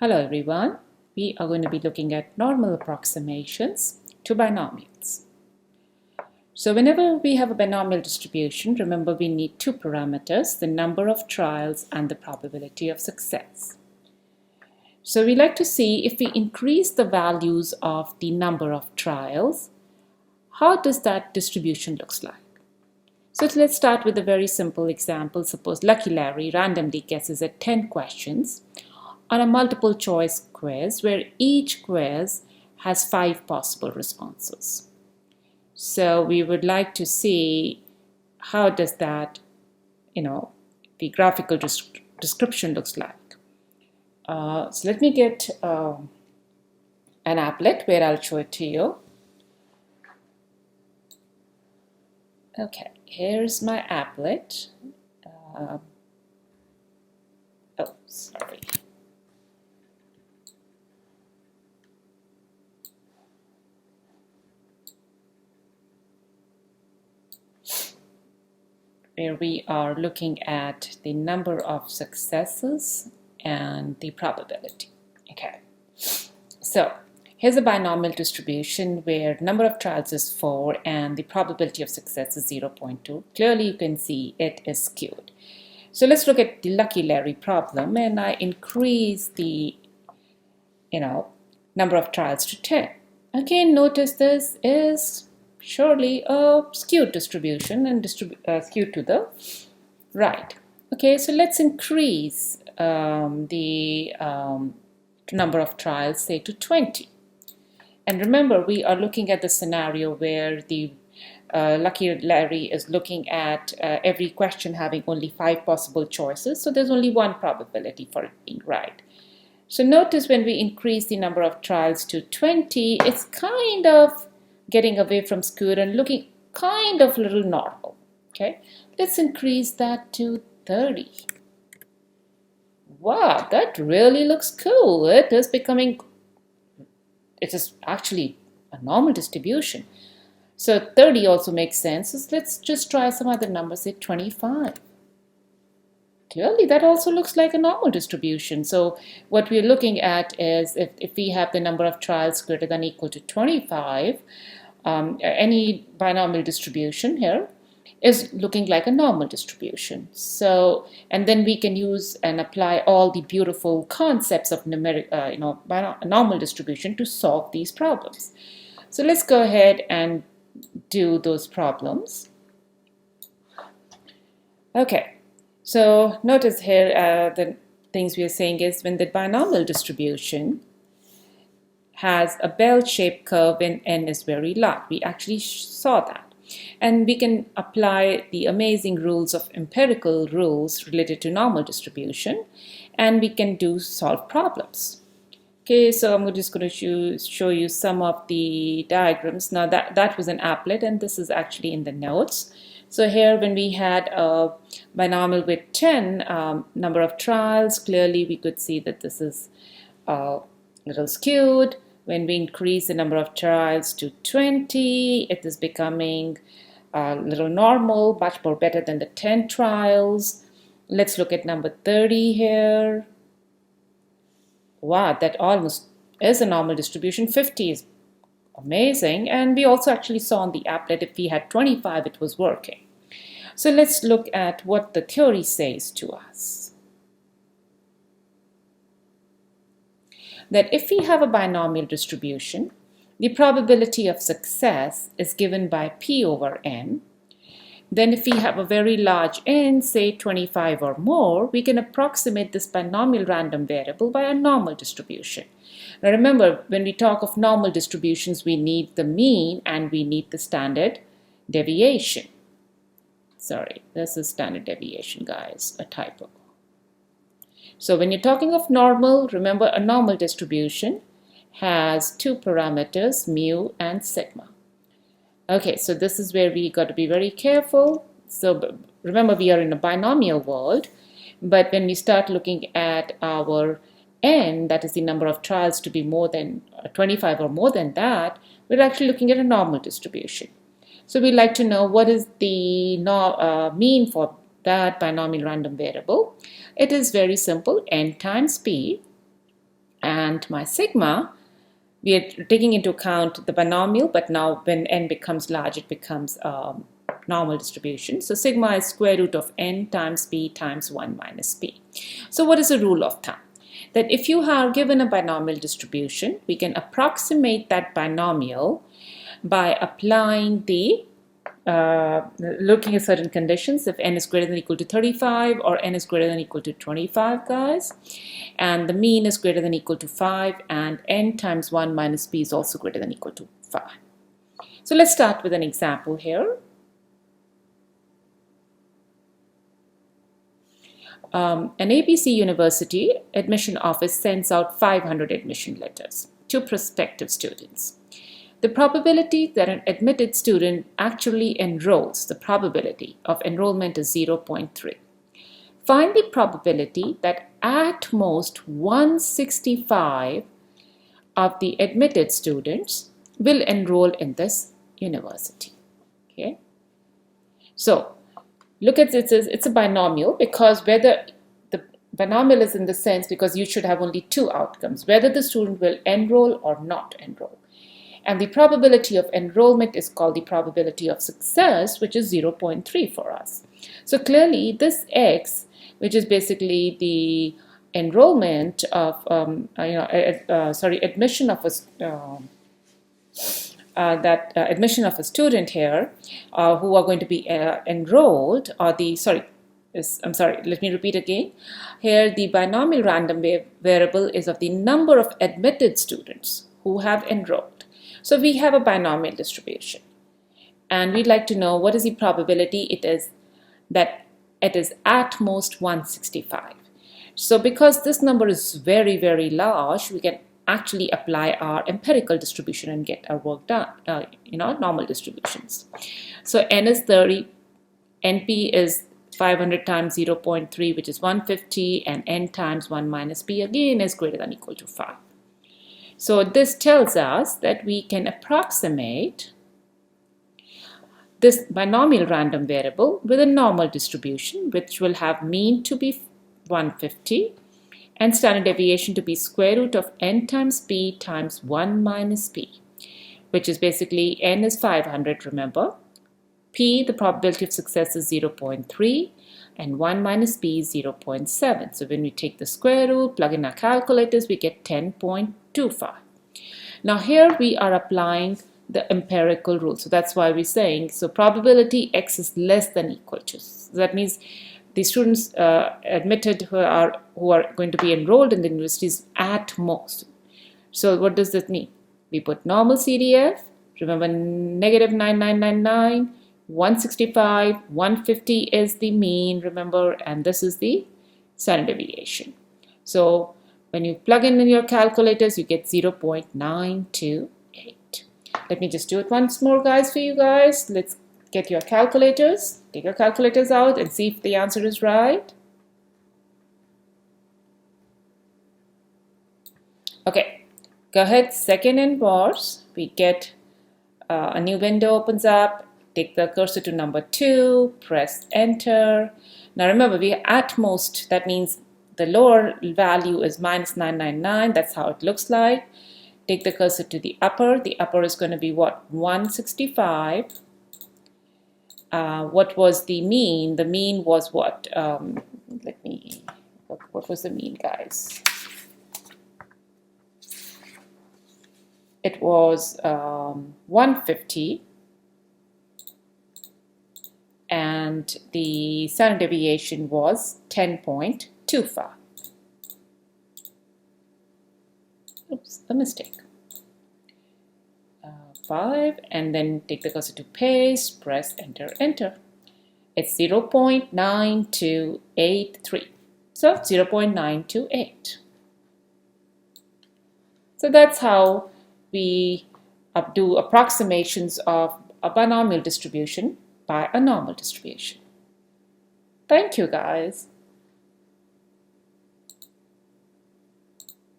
Hello everyone, we are going to be looking at normal approximations to binomials. So whenever we have a binomial distribution, remember we need two parameters, the number of trials and the probability of success. So we like to see if we increase the values of the number of trials, how does that distribution looks like? So let's start with a very simple example. Suppose Lucky Larry randomly guesses at 10 questions on a multiple choice quiz where each quiz has 5 possible responses. So we would like to see how does that, the graphical description looks like. So let me get an applet where I'll show it to you. Okay, here's my applet. Sorry. Where we are looking at the number of successes and the probability. Okay, so here's a binomial distribution where number of trials is 4 and the probability of success is 0.2. Clearly you can see it is skewed. So let's look at the Lucky Larry problem, and I increase the number of trials to 10. Again, notice this is surely a skewed distribution and skewed to the right. Okay, so let's increase the number of trials, say, to 20. And remember, we are looking at the scenario where the Lucky Larry is looking at every question having only 5 possible choices, so there's only one probability for it being right. So notice when we increase the number of trials to 20, it's kind of getting away from skewed and looking kind of a little normal. Okay, let's increase that to 30. Wow, that really looks cool. It is actually a normal distribution. So 30 also makes sense. So let's just try some other numbers, say 25. Clearly, that also looks like a normal distribution. So what we're looking at is if we have the number of trials greater than or equal to 25, any binomial distribution here is looking like a normal distribution. So, and then we can use and apply all the beautiful concepts of normal distribution to solve these problems. So let's go ahead and do those problems. Okay, so notice here the things we are saying is when the binomial distribution has a bell-shaped curve when n is very large. We actually saw that. And we can apply the amazing rules of empirical rules related to normal distribution, and we can solve problems. Okay, so I'm just going to show you some of the diagrams. Now that was an applet, and this is actually in the notes. So here when we had a binomial with 10 number of trials, clearly we could see that this is a little skewed. When we increase the number of trials to 20, it is becoming a little normal, much more better than the 10 trials. Let's look at number 30 here. Wow, that almost is a normal distribution. 50 is amazing. And we also actually saw on the applet if we had 25, it was working. So let's look at what the theory says to us. That if we have a binomial distribution, the probability of success is given by P over n. Then if we have a very large n, say 25 or more, we can approximate this binomial random variable by a normal distribution. Now remember, when we talk of normal distributions, we need the mean and we need the standard deviation. Sorry, this is standard deviation, guys, a typo. So when you're talking of normal, remember a normal distribution has two parameters, mu and sigma. Okay, so this is where we got to be very careful. So remember, we are in a binomial world, but when we start looking at our n, that is the number of trials, to be more than 25 or more than that, we're actually looking at a normal distribution. So we like to know what is the mean for that binomial random variable. It is very simple, n times p. And my sigma, we are taking into account the binomial, but now when n becomes large, it becomes normal distribution. So sigma is square root of n times p times 1 minus p. So what is the rule of thumb? That if you are given a binomial distribution, we can approximate that binomial by applying the looking at certain conditions. If n is greater than or equal to 35 or n is greater than or equal to 25, guys, and the mean is greater than or equal to 5, and n times 1 minus p is also greater than or equal to 5. So let's start with an example here. An ABC University admission office sends out 500 admission letters to prospective students. The probability that an admitted student actually enrolls, the probability of enrollment is 0.3. Find the probability that at most 165 of the admitted students will enroll in this university. Okay, so look at this, it's a binomial, because whether the binomial is in the sense because you should have only two outcomes, whether the student will enroll or not enroll. And the probability of enrollment is called the probability of success, which is 0.3 for us. So clearly this x, which is basically the enrollment of, admission of admission of a student here who are going to be enrolled, or let me repeat again. Here the binomial random variable is of the number of admitted students who have enrolled. So we have a binomial distribution, and we'd like to know what is the probability it is that it is at most 165. So because this number is very, very large, we can actually apply our empirical distribution and get our work done, normal distributions. So n is 30, np is 500 times 0.3, which is 150, and n times 1 minus p again is greater than or equal to 5. So this tells us that we can approximate this binomial random variable with a normal distribution, which will have mean to be 150 and standard deviation to be square root of n times p times 1 minus p, which is basically n is 500, remember. P, the probability of success, is 0.3, and 1 minus p is 0.7. So when we take the square root, plug in our calculators, we get 10.25. Now here we are applying the empirical rule. So that's why we're saying, so probability x is less than equal to. So that means the students admitted who are going to be enrolled in the universities at most. So what does that mean? We put normal CDF, remember negative 9999, 165, 150 is the mean, remember, and this is the standard deviation. So when you plug in your calculators, you get 0.928. Let me just do it once more, guys, for you guys. Let's get your calculators. Take your calculators out and see if the answer is right. Okay, go ahead, second inverse. We get a new window opens up. Take the cursor to number 2, press enter. Now remember, we are at most, that means the lower value is minus 999. That's how it looks like. Take the cursor to the upper. The upper is going to be what? 165. What was the mean? The mean was what? What was the mean, guys? It was 150. And the standard deviation was 10.25. Oops, a mistake. 5, and then take the cursor to paste, press enter, enter. It's 0.9283. So 0.928. So that's how we do approximations of a binomial distribution by a normal distribution. Thank you, guys.